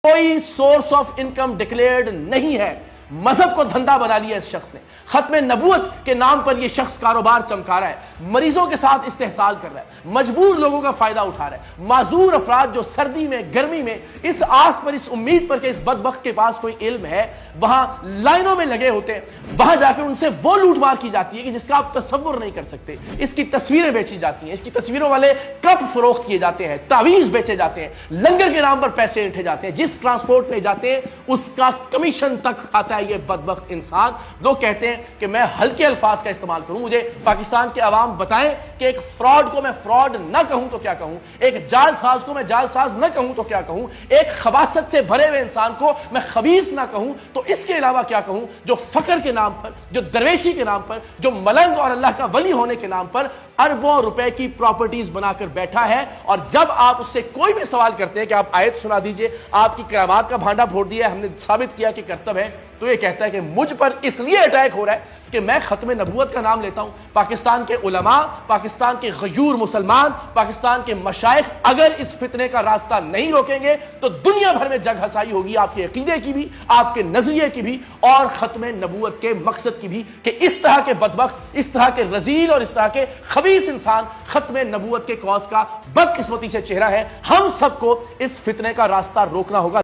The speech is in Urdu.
کوئی سورس آف انکم ڈکلیئرڈ نہیں ہے. مذہب کو دھندا بنا لیا اس شخص نے. ختم نبوت کے نام پر یہ شخص کاروبار چمکا رہا ہے, مریضوں کے ساتھ استحصال کر رہا ہے, مجبور لوگوں کا فائدہ اٹھا رہا ہے. معذور افراد جو سردی میں گرمی میں اس آس پر, اس امید پر کہ اس بدبخت کے پاس کوئی علم ہے, وہاں لائنوں میں لگے ہوتے ہیں, وہاں جا کر ان سے وہ لوٹ مار کی جاتی ہے کہ جس کا آپ تصور نہیں کر سکتے. اس کی تصویریں بیچی جاتی ہیں, اس کی تصویروں والے کپ فروخت کیے جاتے ہیں, تعویذ بیچے جاتے ہیں, لنگر کے نام پر پیسے اینٹھے جاتے ہیں, جس ٹرانسپورٹ میں جاتے ہیں اس کا کمیشن تک کھاتا ہے یہ بدبخت انسان. لوگ کہتے ہیں کہ میں ہلکے الفاظ کا استعمال کروں, مجھے پاکستان کے عوام بتائیں کہ ایک فراڈ کو میں فراڈ نہ کہوں تو کیا کہوں, ایک جال ساز کو میں جال ساز نہ کہوں تو کیا کہوں, ایک خباثت سے بھرے ہوئے انسان کو میں خبیث نہ کہوں تو اس کے علاوہ کیا کہوں, جو فقر کے نام پر, جو درویشی کے نام پر, جو ملنگ اور اللہ کا ولی ہونے کے نام پر اربوں روپے کی پراپرٹیز بنا کر بیٹھا ہے. اور جب آپ اس سے کوئی بھی سوال کرتے ہیں کہ آپ آیت سنا دیجئے, آپ کی کرامات کا بھانڈا پھوڑ دیا ہے, ہم نے ثابت کیا کہ کرتب ہے, تو یہ کہتا ہے کہ مجھ پر اس لیے اٹیک ہو رہا ہے کہ میں ختم نبوت کا نام لیتا ہوں. پاکستان کے علماء, پاکستان کے غیور مسلمان, پاکستان کے مشائخ اگر اس فتنے کا راستہ نہیں روکیں گے تو دنیا بھر میں جگ ہسائی ہوگی, آپ کے عقیدے کی بھی, آپ کے نظریے کی بھی, اور ختم نبوت کے مقصد کی بھی, کہ اس طرح کے بدبخت, اس طرح کے رذیل اور اس طرح کے خبیث انسان ختم نبوت کے کاز کا بدقسمتی سے چہرہ ہے. ہم سب کو اس فتنے کا راستہ روکنا ہوگا.